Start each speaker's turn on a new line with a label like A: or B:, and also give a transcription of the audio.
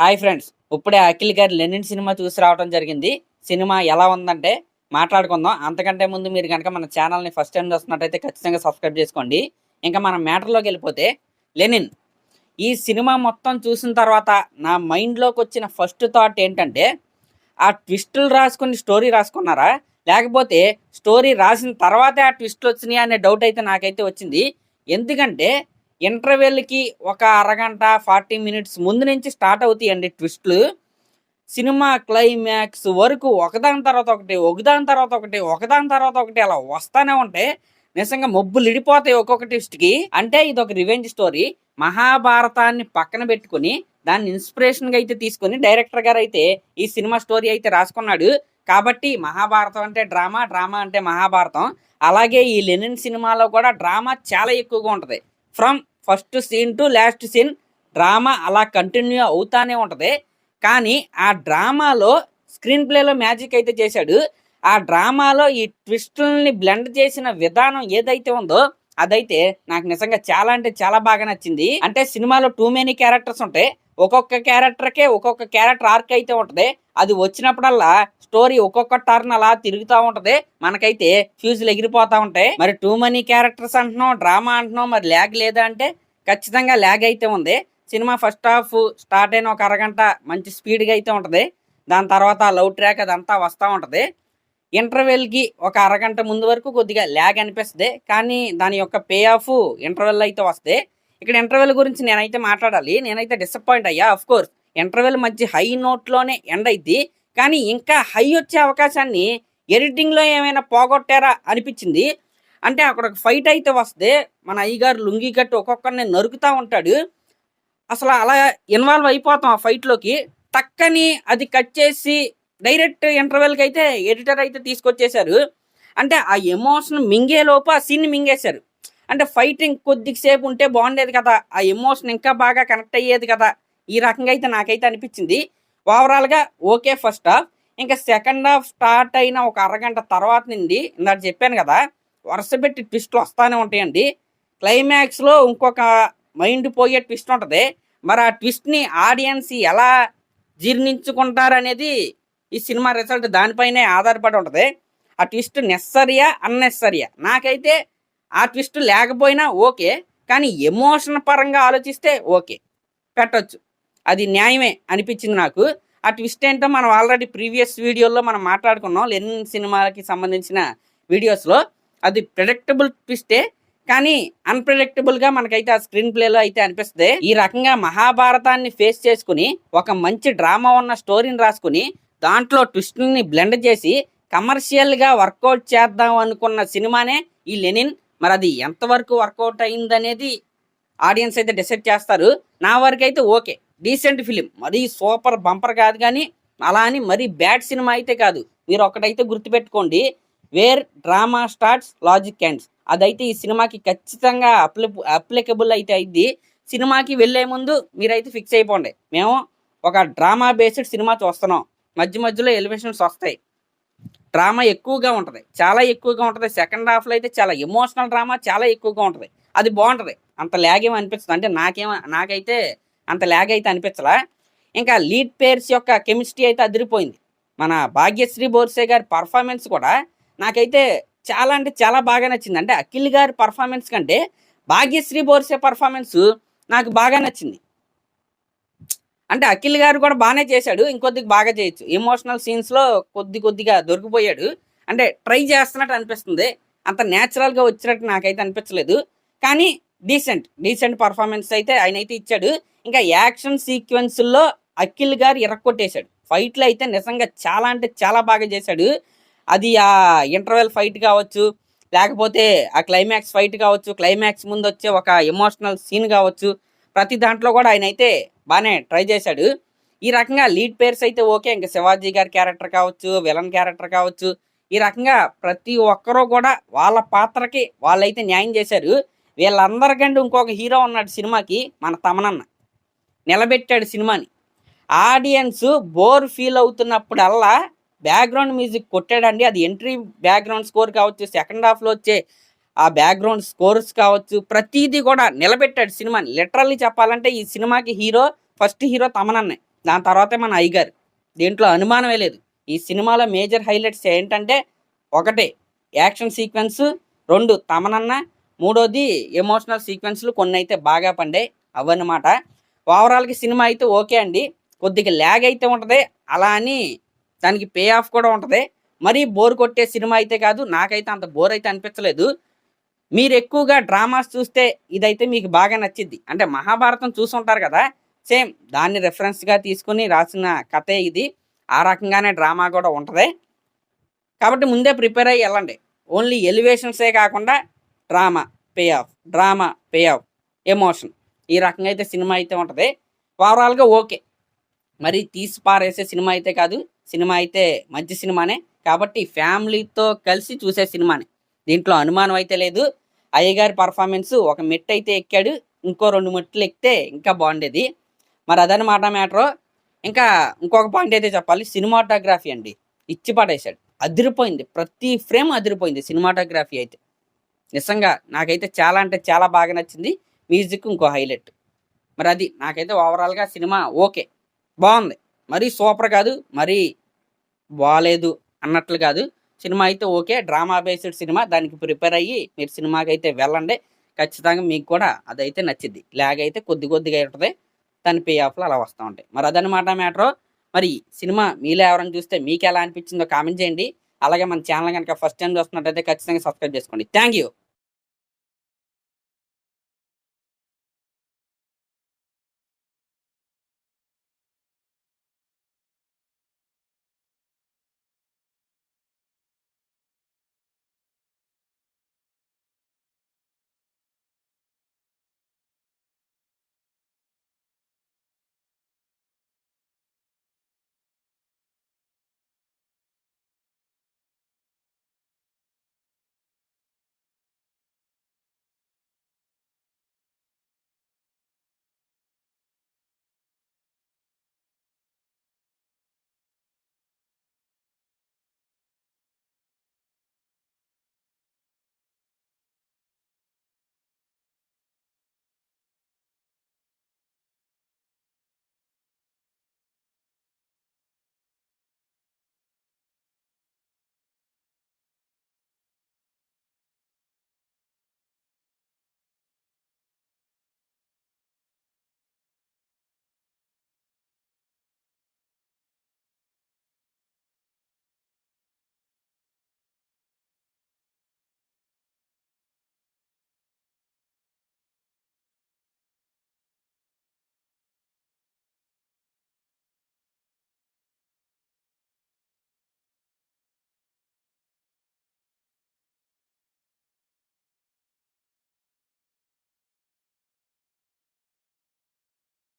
A: Hi friends, ఇప్పుడే అఖిల్ గారి Lenin cinema చూసి రావడం జరిగింది. సినిమా ఎలా ఉందంటే మాట్లాడుకుందాం. అంతకంటే ముందు మీరు కనుక మన ఛానల్ని ఫస్ట్ టైం చూస్తున్నట్టయితే ఖచ్చితంగా సబ్స్క్రైబ్ చేసుకోండి. ఇంకా మనం మ్యాటర్లోకి వెళ్ళిపోతే, లెనిన్ ఈ సినిమా మొత్తం చూసిన తర్వాత నా మైండ్లోకి వచ్చిన ఫస్ట్ థాట్ ఏంటంటే, ఆ ట్విస్టులు రాసుకుని స్టోరీ రాసుకున్నారా, లేకపోతే స్టోరీ రాసిన తర్వాతే ఆ ట్విస్టులు వచ్చినాయి అనే డౌట్ అయితే నాకైతే వచ్చింది. ఎందుకంటే ఇంటర్వెల్కి ఒక అరగంట 40 మినిట్స్ ముందు నుంచి స్టార్ట్ అవుతాయండి ట్విస్టులు. సినిమా క్లైమాక్స్ వరకు ఒకదాని తర్వాత ఒకటి ఒకదాని తర్వాత ఒకటి ఒకదాని తర్వాత ఒకటి అలా వస్తానే ఉంటాయి. నిజంగా మబ్బులు ఇడిపోతాయి ఒక్కొక్క ట్విస్ట్కి. అంటే ఇది ఒక రివెంజ్ స్టోరీ. మహాభారతాన్ని పక్కన పెట్టుకుని దాన్ని ఇన్స్పిరేషన్గా అయితే తీసుకుని డైరెక్టర్ గారు అయితే ఈ సినిమా స్టోరీ అయితే రాసుకున్నాడు. కాబట్టి మహాభారతం అంటే డ్రామా, డ్రామా అంటే మహాభారతం. అలాగే ఈ లెనిన్ సినిమాలో కూడా డ్రామా చాలా ఎక్కువగా ఉంటుంది. From first scene to last scene drama అలా కంటిన్యూ అవుతానే ఉంటుంది. కానీ ఆ డ్రామాలో స్క్రీన్ ప్లేలో మ్యాజిక్ అయితే చేశాడు. ఆ డ్రామాలో ఈ ట్విస్టుల్ని బ్లెండ్ చేసిన విధానం ఏదైతే ఉందో అదైతే నాకు నిజంగా చాలా అంటే చాలా బాగా నచ్చింది. అంటే సినిమాలో టూ మెనీ క్యారెక్టర్స్ ఉంటాయి. ఒక్కొక్క క్యారెక్టర్కే ఒక్కొక్క క్యారెక్టర్ ఆర్క్ అయితే ఉంటుంది. అది వచ్చినప్పుడల్లా స్టోరీ ఒక్కొక్క టర్న్ అలా తిరుగుతూ ఉంటుంది. మనకైతే ఫ్యూజులు ఎగిరిపోతూ ఉంటాయి. మరి టూ మనీ క్యారెక్టర్స్ అంటున్నాం, డ్రామా అంటున్నాం, మరి ల్యాగ్ లేదా అంటే ఖచ్చితంగా ల్యాగ్ అయితే ఉంది. సినిమా ఫస్ట్ హాఫ్ స్టార్ట్ అయిన ఒక అరగంట మంచి స్పీడ్గా అయితే ఉంటుంది. దాని తర్వాత లవ్ ట్రాక్ అదంతా వస్తూ ఉంటుంది. ఇంటర్వెల్కి ఒక అరగంట ముందు వరకు కొద్దిగా ల్యాగ్ అనిపిస్తుంది. కానీ దాని యొక్క పే ఆఫ్ ఇంటర్వెల్ అయితే వస్తే, ఇక్కడ ఇంటర్వెల్ గురించి నేనైతే మాట్లాడాలి. నేనైతే డిసప్పాయింట్ అయ్యా. అఫ్ కోర్స్ ఇంటర్వెల్ మంచి హై నోట్లోనే ఎండ్ అయింది. కానీ ఇంకా హై వచ్చే అవకాశాన్ని ఎడిటింగ్లో ఏమైనా పోగొట్టారా అనిపించింది. అంటే అక్కడ ఒక ఫైట్ అయితే వస్తే మన అయ్యగారు లుంగి కట్టి ఒక్కొక్కరిని నరుకుతూ ఉంటాడు. అసలు అలా ఇన్వాల్వ్ అయిపోతాం ఆ ఫైట్లోకి. టక్కని అది కట్ చేసి డైరెక్ట్ ఇంటర్వెల్కి అయితే ఎడిటర్ అయితే తీసుకొచ్చేశారు. అంటే ఆ ఎమోషన్ మింగేలోపు ఆ సీన్ని మింగేశారు. అంటే ఫైటింగ్ కొద్దిసేపు ఉంటే బాగుండేది కదా, ఆ ఎమోషన్ ఇంకా బాగా కనెక్ట్ అయ్యేది కదా. ఈ రకంగా అయితే నాకైతే అనిపించింది. ఓవరాల్గా ఓకే ఫస్ట్ హాఫ్. ఇంకా సెకండ్ హాఫ్ స్టార్ట్ అయిన ఒక అరగంట తర్వాత నుండి ఇందాక చెప్పాను కదా, వరుస పెట్టి ట్విస్ట్లు వస్తూనే ఉంటాయండి. క్లైమాక్స్లో ఇంకొక మైండ్ పోయే ట్విస్ట్ ఉంటుంది. మరి ఆ ట్విస్ట్ని ఆడియన్స్ ఎలా జీర్ణించుకుంటారనేది ఈ సినిమా రిజల్ట్ దానిపైనే ఆధారపడి ఉంటుంది. ఆ ట్విస్ట్ నెససరీయా అన్నెసరీయా? నాకైతే ఆ ట్విస్ట్ లేకపోయినా ఓకే, కానీ ఎమోషన్ పరంగా ఆలోచిస్తే ఓకే, పెట్టచ్చు, అది న్యాయమే అనిపించింది నాకు. ఆ ట్విస్ట్ ఏంటో మనం ఆల్రెడీ ప్రీవియస్ వీడియోలో మనం మాట్లాడుకున్నాం. లెనిన్ సినిమాకి సంబంధించిన వీడియోస్లో అది ప్రెడిక్టబుల్ ట్విస్టే, కానీ అన్ప్రెడిక్టబుల్గా మనకైతే ఆ స్క్రీన్ ప్లేలో అయితే అనిపిస్తుంది. ఈ రకంగా మహాభారతాన్ని ఫేస్ చేసుకుని ఒక మంచి డ్రామా ఉన్న స్టోరీని రాసుకుని దాంట్లో ట్విస్ట్ని బ్లెండ్ చేసి కమర్షియల్గా వర్కౌట్ చేద్దాం అనుకున్న సినిమానే ఈ లెనిన్. మరి అది ఎంతవరకు వర్కౌట్ అయిందనేది ఆడియన్స్ అయితే డిసైడ్ చేస్తారు. నా వరకు అయితే ఓకే, డీసెంట్ ఫిలిం. మరీ సూపర్ బంపర్ కాదు, కానీ అలా అని మరీ బ్యాడ్ సినిమా అయితే కాదు. మీరు ఒకటైతే గుర్తుపెట్టుకోండి, where drama starts logic ends. అదైతే ఈ సినిమాకి ఖచ్చితంగా అప్లికబుల్ అయితే అయింది. సినిమాకి వెళ్ళే ముందు మీరైతే ఫిక్స్ అయిపోండి, మేము ఒక డ్రామా బేస్డ్ సినిమా చూస్తున్నాం. మధ్య మధ్యలో ఎలివేషన్స్ వస్తాయి, డ్రామా ఎక్కువగా ఉంటుంది, చాలా ఎక్కువగా ఉంటుంది. సెకండ్ హాఫ్లో అయితే చాలా ఎమోషనల్ డ్రామా చాలా ఎక్కువగా ఉంటుంది. అది బాగుంటుంది, అంత ల్యాగ్ ఏమో అనిపిస్తుంది. అంటే నాకైతే అంత ల్యాగ్ అయితే అనిపించలా. ఇంకా లీడ్ పేర్స్ యొక్క కెమిస్ట్రీ అయితే అదిరిపోయింది. మన భాగ్యశ్రీ బోర్సే గారి పర్ఫార్మెన్స్ కూడా నాకైతే చాలా అంటే చాలా బాగా నచ్చింది. అంటే అఖిల్ గారి పర్ఫార్మెన్స్ కంటే భాగ్యశ్రీ బోర్సే పర్ఫార్మెన్స్ నాకు బాగా నచ్చింది. అంటే అఖిల్ గారు కూడా బాగానే చేశాడు, ఇంకొద్దిగా బాగా చేయొచ్చు. ఎమోషనల్ సీన్స్లో కొద్దిగా దొరికిపోయాడు. అంటే ట్రై చేస్తున్నట్టు అనిపిస్తుంది, అంత న్యాచురల్గా వచ్చినట్టు నాకైతే అనిపించలేదు. కానీ డీసెంట్ పర్ఫార్మెన్స్ అయితే ఆయన అయితే ఇచ్చాడు. ఇంకా యాక్షన్ సీక్వెన్స్లో అఖిల్ గారు ఇరక్కొట్టేశాడు. ఫైట్లు అయితే నిజంగా చాలా అంటే చాలా బాగా చేశాడు. అది ఆ ఇంటర్వెల్ ఫైట్ కావచ్చు, లేకపోతే ఆ క్లైమాక్స్ ఫైట్ కావచ్చు, క్లైమాక్స్ ముందు వచ్చే ఒక ఎమోషనల్ సీన్ కావచ్చు, ప్రతి దాంట్లో కూడా ఆయన అయితే బాగానే ట్రై చేశాడు. ఈ రకంగా లీడ్ పేర్స్ అయితే ఓకే. ఇంకా శివాజీ గారి క్యారెక్టర్ కావచ్చు, విలన్ క్యారెక్టర్ కావచ్చు, ఈ రకంగా ప్రతి ఒక్కరూ కూడా వాళ్ళ పాత్రకి వాళ్ళైతే న్యాయం చేశారు. వీళ్ళందరికంటే ఇంకొక హీరో ఉన్నాడు సినిమాకి, మన తమనన్న. నిలబెట్టాడు సినిమాని. ఆడియన్స్ బోర్ ఫీల్ అవుతున్నప్పుడల్లా బ్యాక్గ్రౌండ్ మ్యూజిక్ కొట్టాడండి. అది ఎంట్రీ బ్యాక్గ్రౌండ్ స్కోర్ కావచ్చు, సెకండ్ హాఫ్లో వచ్చే ఆ బ్యాక్గ్రౌండ్ స్కోర్స్ కావచ్చు, ప్రతిదీ కూడా నిలబెట్టాడు సినిమాని. లిటరల్లీ చెప్పాలంటే ఈ సినిమాకి ఫస్ట్ హీరో తమనన్నే. దాని తర్వాతే మన అయ్యగారు. దీంట్లో అనుమానమే లేదు. ఈ సినిమాలో మేజర్ హైలైట్స్ ఏంటంటే, ఒకటి యాక్షన్ సీక్వెన్స్, 2 తమనన్న, మూడోది ఎమోషనల్ సీక్వెన్స్‌లు కొన్నైతే బాగా పండాయి. అవన్నమాట. ఓవరాల్‌గా సినిమా అయితే ఓకే అండి. కొద్దిగా ల్యాగ్ అయితే ఉంటది. అలా అని దానికి పే ఆఫ్ కూడా ఉంటది. మరీ బోర్ కొట్టే సినిమా అయితే కాదు. నాకైతే అంత బోర్ అయితే అనిపించలేదు. మీరెక్కువగా డ్రామాస్ చూస్తే ఇదైతే మీకు బాగా నచ్చిద్ది. అంటే 'మహాభారతం' చూసుంటారు కదా! సేమ్ దాన్ని రిఫరెన్స్‌గా తీసుకొని రాసిన కథే ఇది. ఆ రకంగానే డ్రామా కూడా ఉంటది. కాబట్టి ముందే ప్రిపేర్ అయ్యి ఎళ్ళండి. ఓన్లీ ఎలివేషన్సే కాకుండా drama, pay of, drama, pay of, emotion ఈ రకంగా అయితే సినిమా అయితే ఉంటది. ఓవరాల్‌గా ఓకే. మరి తీసి పారేసే సినిమా అయితే కాదు. సినిమా అయితే మంచి సినిమానే. కాబట్టి ఫ్యామిలీతో కలిసి చూసే సినిమానే. దీంట్లో అనుమానం అయితే లేదు. అయ్యగారి పెర్ఫార్మన్స్ ఒక మెట్టయితే ఎక్కాడు. ఇంకో 2 మెట్లు ఎక్కితే ఇంకా బాగుండేది. మరి అదనమాట మ్యాటరు. ఇంకా ఇంకొక పాయింట్ అయితే చెప్పాలి. సినిమాటోగ్రఫీ అండి. ఇచ్చి పడేశాడు. అదిరిపోయింది. ప్రతి ఫ్రేమ్ అదిరిపోయింది సినిమాటోగ్రఫీ అయితే. నిజంగా నాకైతే చాలా అంటే చాలా బాగా నచ్చింది. మ్యూజిక్ ఇంకో హైలైట్. మరి అది నాకైతే ఓవరాల్‌గా సినిమా ఓకే. బావుంది. మరీ సూపర్ కాదు. మరీ బాలేదు అన్నట్లు కాదు. సినిమా అయితే ఓకే. Drama based cinema. దానికి ప్రిపేర్ అయ్యి మీరు సినిమాకైతే వెళ్ళండి. ఖచ్చితంగా మీకు కూడా అదైతే నచ్చిద్ది. లాగ్ అయితే కొద్ది కొద్దిగా ఉంటది. దాని పే ఆఫ్‌లు అలా వస్తా ఉంటాయి. మరి అదనమాట మ్యాటరు. మరి సినిమా మీలో ఎవరైనా చూస్తే మీకెలా అనిపించిందో కామెంట్ చేయండి. అలాగే మన ఛానల్ గనుక ఫస్ట్ టైమ్ చూస్తున్నట్టయితే ఖచ్చితంగా సబ్స్క్రైబ్ చేసుకోండి. Thank you.